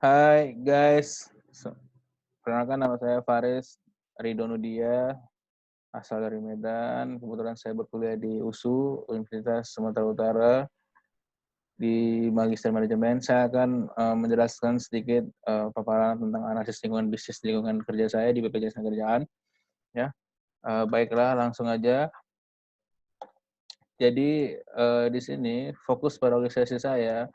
Hai guys, perkenalkan nama saya Faris Ridho Nudia, asal dari Medan. Kebetulan saya berkuliah di USU, Universitas Sumatera Utara, di Magister Manajemen. Saya akan menjelaskan sedikit paparan tentang analisis lingkungan bisnis lingkungan kerja saya di BPJS Kerjaan. Ya, baiklah langsung aja. Jadi di sini fokus pada organisasi saya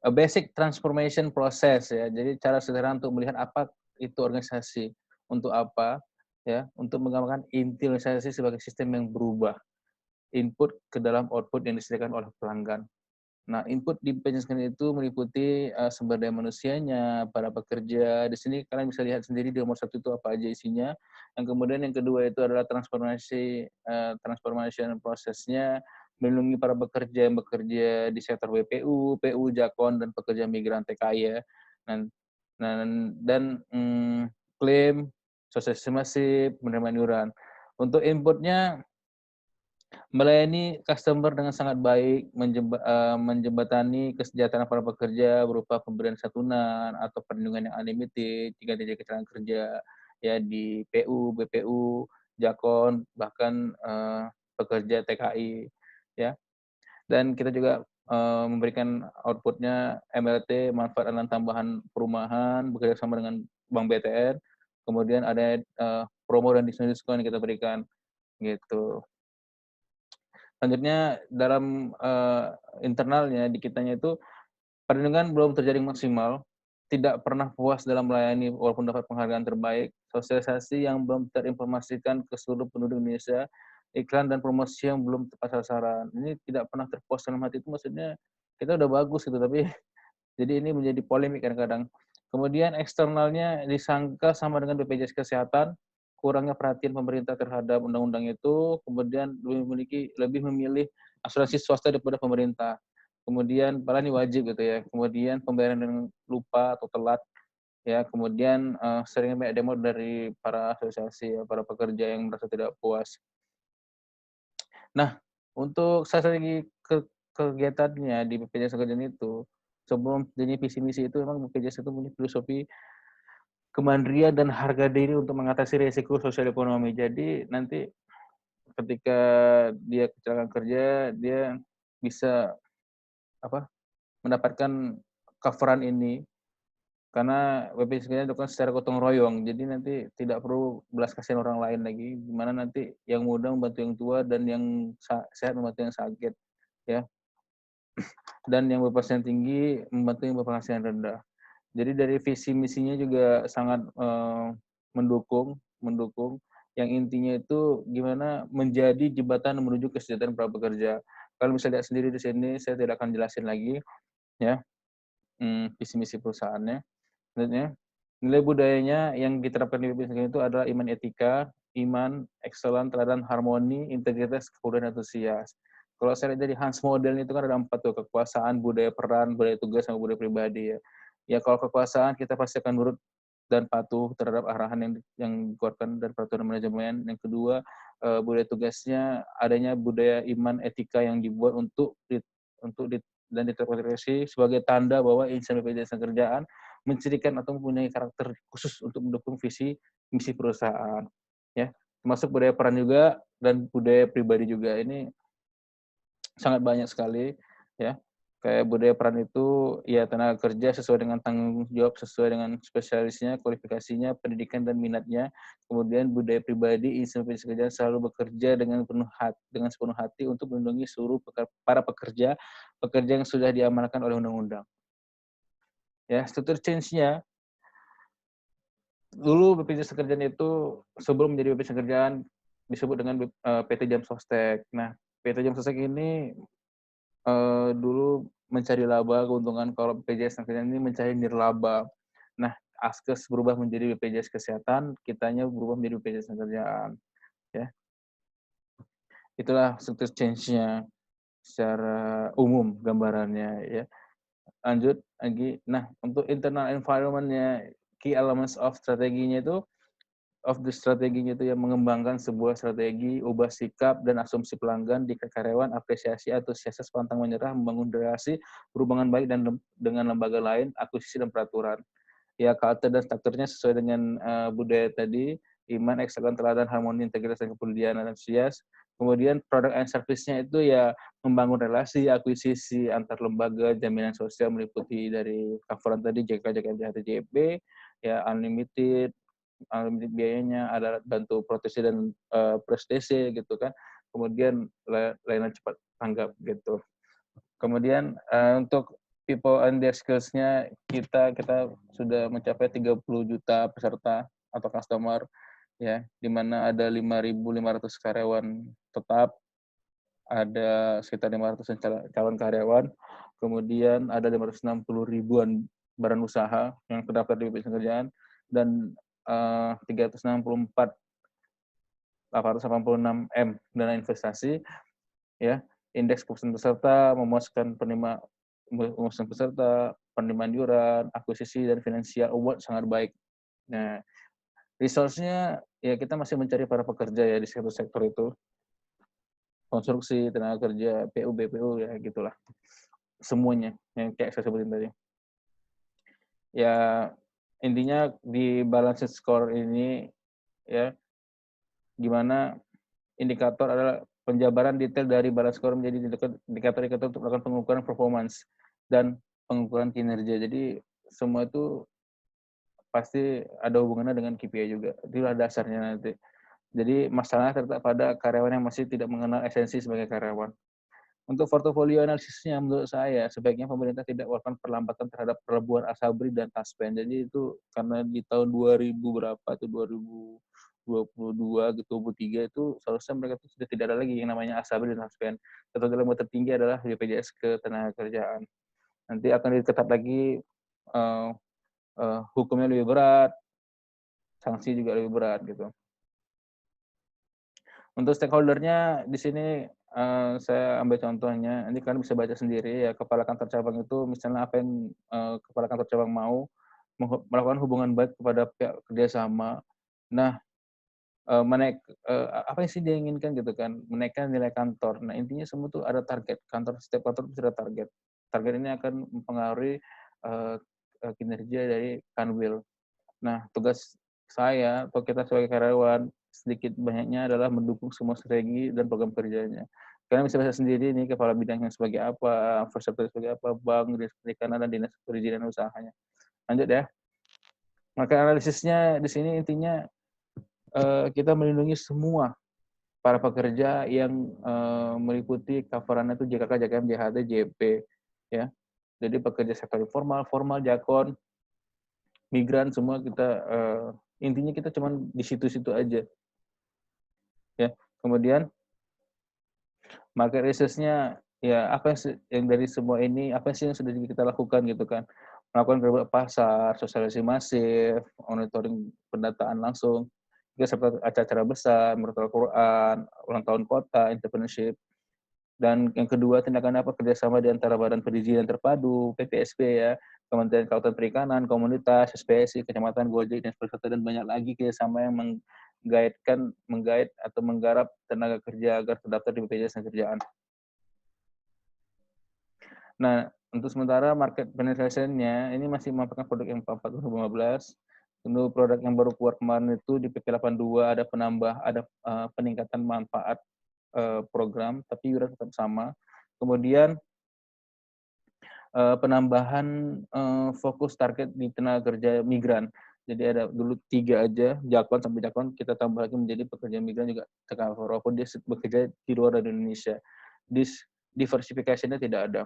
a basic transformation process ya. Jadi cara sederhana untuk melihat apa itu organisasi, untuk apa ya, untuk menggambarkan inti organisasi sebagai sistem yang berubah, input ke dalam output yang disediakan oleh pelanggan. Nah, input di penyesuaian itu meliputi sumber daya manusianya, para pekerja. Di sini kalian bisa lihat sendiri di nomor satu itu apa aja isinya. Yang kemudian yang kedua itu adalah transformation prosesnya, melindungi para pekerja yang bekerja di sektor WPU, PU, Jakon, dan pekerja migran TKI ya. Dan, klaim, sosialisasi masif, penerimaan iuran. Untuk inputnya, melayani customer dengan sangat baik, menjembatani kesejahteraan para pekerja berupa pemberian santunan atau perlindungan yang unlimited jika terjadi kecelakaan kerja ya di PU, BPU, Jakon, bahkan pekerja TKI ya. Dan kita juga memberikan outputnya MLT, manfaat dan tambahan perumahan, bekerja sama dengan Bank BTN. Kemudian ada promo dan diskon yang kita berikan gitu. Selanjutnya dalam internalnya di kitanya itu perlindungan belum terjadi maksimal, tidak pernah puas dalam melayani walaupun dapat penghargaan terbaik, sosialisasi yang belum terinformasikan ke seluruh penduduk Indonesia, iklan dan promosi yang belum tepat sasaran. Ini tidak pernah terpuas dalam hati itu maksudnya kita udah bagus gitu, tapi jadi ini menjadi polemik kadang-kadang. Kemudian eksternalnya disangka sama dengan BPJS Kesehatan, kurangnya perhatian pemerintah terhadap undang-undang itu, kemudian lebih memilih asuransi swasta daripada pemerintah. Kemudian padahal ini wajib gitu ya. Kemudian pembayaran dengan lupa atau telat ya. Kemudian seringnya banyak demo dari para asosiasi ya, para pekerja yang merasa tidak puas. Nah, untuk strategi kegiatannya di BPJS Kerjaan itu, sebelum jadi visi misi itu memang BPJS itu punya filosofi kemandirian dan harga diri untuk mengatasi risiko sosial ekonomi. Jadi nanti ketika dia kecelakaan kerja, dia bisa apa mendapatkan coveran ini karena BPJS Kerjaan dilakukan secara gotong royong. Jadi nanti tidak perlu belas kasihan orang lain lagi, di mana nanti yang muda membantu yang tua dan yang sehat membantu yang sakit ya. Dan yang berpenghasilan tinggi membantu yang berpenghasilan rendah. Jadi dari visi misinya juga sangat mendukung yang intinya itu gimana menjadi jembatan menuju kesejahteraan para pekerja. Kalau bisa lihat sendiri di sini, saya tidak akan jelasin lagi ya visi misi perusahaannya. Selanjutnya, nilai budayanya yang diterapkan di BPJS itu adalah iman etika, iman, excellent, teladan, harmoni, integritas, kemudian antusias. Kalau saya lihat dari Hans Model itu kan ada 4 tuh, kekuasaan, budaya peran, budaya tugas, sama budaya pribadi ya. Ya kalau kekuasaan kita pasti akan nurut dan patuh terhadap arahan yang dikeluarkan dari peraturan manajemen. Yang kedua, budaya tugasnya adanya budaya iman etika yang dibuat dan diterapkan sebagai tanda bahwa insan BPJS Kerjaan mencirikan atau mempunyai karakter khusus untuk mendukung visi misi perusahaan ya, termasuk budaya peran juga dan budaya pribadi juga. Ini sangat banyak sekali ya. Kayak budaya peran itu ya tenaga kerja sesuai dengan tanggung jawab, sesuai dengan spesialisnya, kualifikasinya, pendidikan dan minatnya. Kemudian budaya pribadi, insan kerja selalu bekerja dengan sepenuh hati untuk melindungi seluruh para pekerja yang sudah diamanahkan oleh undang-undang. Ya, struktur change-nya dulu BPJS Kerjaan itu sebelum menjadi BPJS Kerjaan disebut dengan PT Jam Sostek. Nah, PT Jam Sostek ini dulu mencari laba keuntungan, kalau BPJS Kerjaan ini mencari nirlaba. Nah, Askes berubah menjadi BPJS Kesehatan, kitanya berubah menjadi BPJS Kerjaan. Ya, itulah struktur change-nya secara umum gambarannya ya. Lanjut lagi. Nah, untuk internal environment-nya, key elements of strateginya itu of the strateginya itu yang mengembangkan sebuah strategi, ubah sikap dan asumsi pelanggan di karyawan, apresiasi antusiasme pantang menyerah, membangun relasi, berhubungan baik dengan lembaga lain, akuisisi dan peraturan. Ya, karakter dan strukturnya sesuai dengan budaya tadi, iman, eksternal, teladan, harmoni, integritas, dan kepedulian, antusias. Kemudian produk and service-nya itu ya membangun relasi, akuisisi antar lembaga, jaminan sosial meliputi dari coveran tadi JK, JKM, JHT, JB, ya unlimited biayanya, ada bantu proteksi dan prestasi gitu kan. Kemudian layanan cepat tanggap gitu. Kemudian untuk people and their skills-nya kita sudah mencapai 30 juta peserta atau customer ya, di mana ada 5.500 karyawan tetap, ada sekitar 500 calon karyawan, kemudian ada 560 ribuan badan usaha yang terdaftar di BPJS Kerjaan, dan 364 886 M dana investasi ya. Indeks kepuasan peserta, memuaskan peserta, penerimaan iuran, akuisisi dan finansial award sangat baik. Nah, resource-nya ya kita masih mencari para pekerja ya di sektor-sektor itu. Konstruksi, tenaga kerja, PU, BPU ya gitulah. Semuanya yang kayak saya sebutin tadi. Ya intinya di balance score ini ya gimana indikator adalah penjabaran detail dari balance score menjadi indikator-indikator untuk melakukan pengukuran performance dan pengukuran kinerja. Jadi semua itu pasti ada hubungannya dengan KPI juga. Itulah dasarnya nanti. Jadi masalahnya terletak pada karyawan yang masih tidak mengenal esensi sebagai karyawan. Untuk portofolio analisisnya menurut saya sebaiknya pemerintah tidak melakukan perlambatan terhadap pelebuhan Asabri dan Taspen. Jadi itu karena di tahun 2000 berapa tuh 2022 gitu 23 itu seharusnya mereka itu sudah tidak ada lagi yang namanya Asabri dan Taspen. Ketentuan yang tertinggi adalah BPJS Ketenagakerjaan. Nanti akan diketat lagi hukumnya lebih berat, sanksi juga lebih berat gitu. Untuk stakeholder-nya di sini saya ambil contohnya, ini kalian bisa baca sendiri ya, kepala kantor cabang itu misalnya apa yang kepala kantor cabang mau melakukan hubungan baik kepada pihak kerjasama. Nah, apa yang sih dia inginkan gitu kan, menaikkan nilai kantor. Nah, intinya semua tuh ada target, setiap kantor pasti ada target. Target ini akan mempengaruhi kinerja dari Kanwil. Nah, tugas saya atau kita sebagai karyawan sedikit banyaknya adalah mendukung semua strategi dan program kerjanya. Kalian bisa baca sendiri nih kepala bidangnya sebagai apa, first secretary sebagai apa, bank, dinas perikanan, dan dinas perizinan usahanya. Lanjut ya. Maka analisisnya di sini intinya kita melindungi semua para pekerja yang meliputi coverannya itu JKK, JKM, JHT, JP ya. Jadi pekerja sektor informal, formal, jakon, migran semua kita intinya kita cuma di situ-situ aja ya. Kemudian market research-nya ya apa yang dari semua ini apa sih yang sudah kita lakukan gitu kan, melakukan gerbek pasar, sosialisasi masif, monitoring pendataan langsung, juga serta acara-acara besar, Murtal Quran, ulang tahun kota, entrepreneurship. Dan yang kedua, tindakan apa kerjasama di antara badan perizinan terpadu, PPSP ya, Kementerian Kelautan Perikanan, komunitas, SPSI, kecamatan, Gojek, dan sebagainya, dan banyak lagi kerjasama yang menggait atau menggarap tenaga kerja agar terdaftar di BPJS Ketenagakerjaan. Nah, untuk sementara market penetration-nya ini masih merupakan produk yang 2015. Untuk produk yang baru keluar kemarin itu di PP 82 ada peningkatan manfaat program, tapi iuran tetap sama. Kemudian penambahan fokus target di tenaga kerja migran. Jadi ada dulu 3 aja, jakon sampai jakon, kita tambah lagi menjadi pekerja migran juga tercover, walaupun dia bekerja di luar dari Indonesia. Diversifikasinya tidak ada.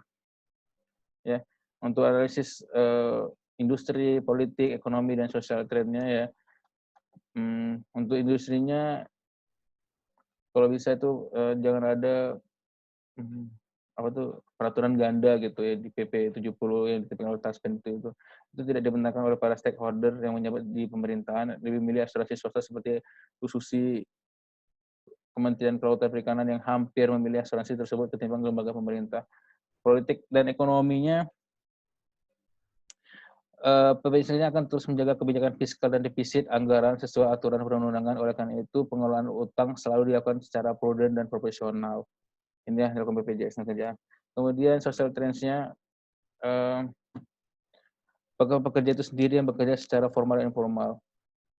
Ya, untuk analisis industri, politik, ekonomi, dan sosial trendnya ya, untuk industrinya kalau bisa itu jangan ada apa tuh peraturan ganda gitu ya di PP 70 yang ditetapkan oleh Taspen itu tidak dibenarkan oleh para stakeholder yang menjabat di pemerintahan, lebih milih asuransi swasta seperti Susi Kementerian Kelautan Perikanan yang hampir memilih asuransi tersebut ketimbang lembaga pemerintah. Politik dan ekonominya BPJS Kesehatan akan terus menjaga kebijakan fiskal dan defisit anggaran sesuai aturan perundang-undangan. Oleh karena itu, pengelolaan utang selalu dilakukan secara prudent dan profesional. Ini yang dilakukan BPJS Kesehatan. Kemudian social trends-nya, pekerja itu sendiri yang bekerja secara formal dan informal.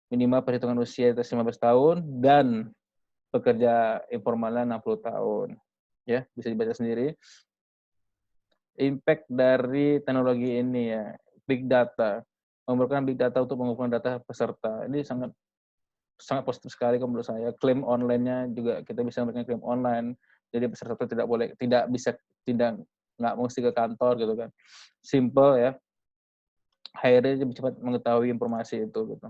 Minimal perhitungan usia di atas 15 tahun dan pekerja informalnya 60 tahun. Ya, bisa dibaca sendiri. Impact dari teknologi ini ya, big data. Memerlukan big data untuk mengumpulkan data peserta. Ini sangat sangat positif sekali kalau menurut saya. Klaim online-nya juga kita bisa memberikan klaim online. Jadi peserta tidak nggak mesti ke kantor gitu kan. Simple ya. Akhirnya lebih cepat mengetahui informasi itu gitu.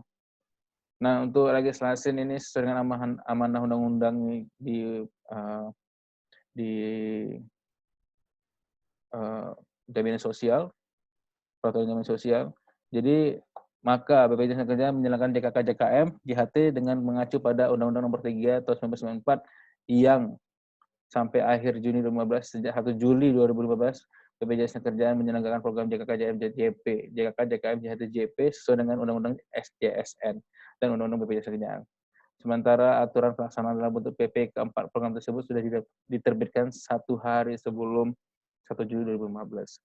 Nah, untuk legislasi ini sesuai dengan amanah undang-undang di di jaminan sosial, peraturan jaminan sosial. Jadi maka BPJS Tenaga menjalankan JKK JKM JHT dengan mengacu pada Undang-Undang Nomor 3 Tahun 1994 yang sampai akhir Juni 2015 sejak 1 Juli 2015 BPJS Tenaga menyelenggarakan program JKK JKM JJP, JKK JKM JHT JP sesuai dengan Undang-Undang SJSN dan Undang-Undang BPJS Tenaga. Sementara aturan pelaksanaan dalam bentuk PP keempat program tersebut sudah diterbitkan 1 hari sebelum 1 Juli 2015.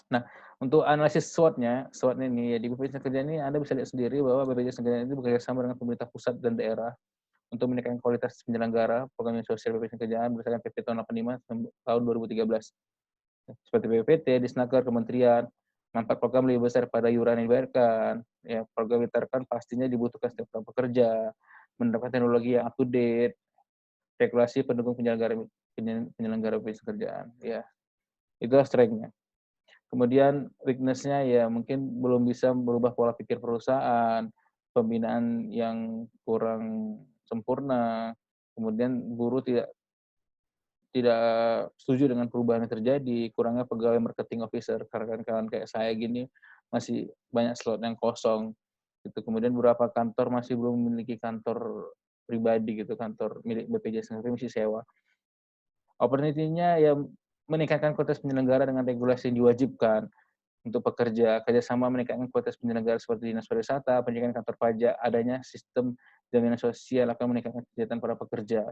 Nah, untuk analisis SWOT-nya ini ya, di BPJS Tenaga ini Anda bisa lihat sendiri bahwa BPJS Tenaga ini bekerja sama dengan pemerintah pusat dan daerah untuk meningkatkan kualitas penyelenggara program sosial BPJS Tenaga berdasarkan PP tahun 85 tahun 2013. Seperti BPPT, Disnaker, kementerian, manfaat program lebih besar pada iuran yang dibayarkan, ya, program diterapkan pastinya dibutuhkan setiap orang pekerja, mendapatkan teknologi yang up to date, regulasi pendukung penyelenggara BPJS Kerjaan, ya. Itulah strength-nya. Kemudian weakness-nya ya mungkin belum bisa merubah pola pikir perusahaan, pembinaan yang kurang sempurna, kemudian buruh tidak setuju dengan perubahan yang terjadi, kurangnya pegawai marketing officer, kawan-kawan kayak saya gini masih banyak slot yang kosong gitu. Kemudian beberapa kantor masih belum memiliki kantor pribadi gitu, kantor milik BPJS Kesehatan masih sewa. Opportunity-nya ya meningkatkan kualitas penyelenggara dengan regulasi yang diwajibkan untuk pekerja, kerjasama meningkatkan kualitas penyelenggara seperti dinas pariwisata, penjagaan kantor pajak, adanya sistem jaminan sosial akan meningkatkan kesejahteraan para pekerja.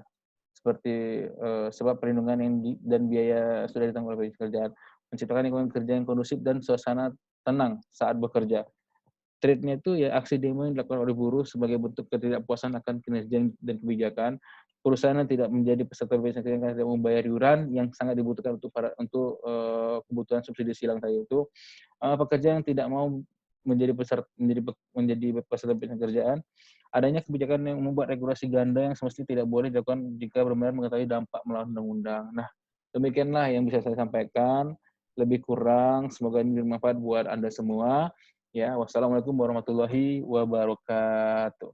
Seperti sebab perlindungan dan biaya sudah ditanggung oleh BPJS Kerjaan, menciptakan lingkungan kerja yang kondusif dan suasana tenang saat bekerja. Trade-nya itu ya aksi demo yang dilakukan oleh buruh sebagai bentuk ketidakpuasan akan kinerja dan kebijakan. Perusahaan yang tidak menjadi peserta BPJS Kerjaan tidak membayar iuran yang sangat dibutuhkan untuk kebutuhan subsidi silang tadi itu. Pekerja yang tidak mau menjadi peserta BPJS Kerjaan, adanya kebijakan yang membuat regulasi ganda yang semestinya tidak boleh dilakukan jika benar-benar mengetahui dampak melawan undang-undang. Nah, demikianlah yang bisa saya sampaikan. Lebih kurang, semoga ini bermanfaat buat Anda semua. Ya, wassalamualaikum warahmatullahi wabarakatuh.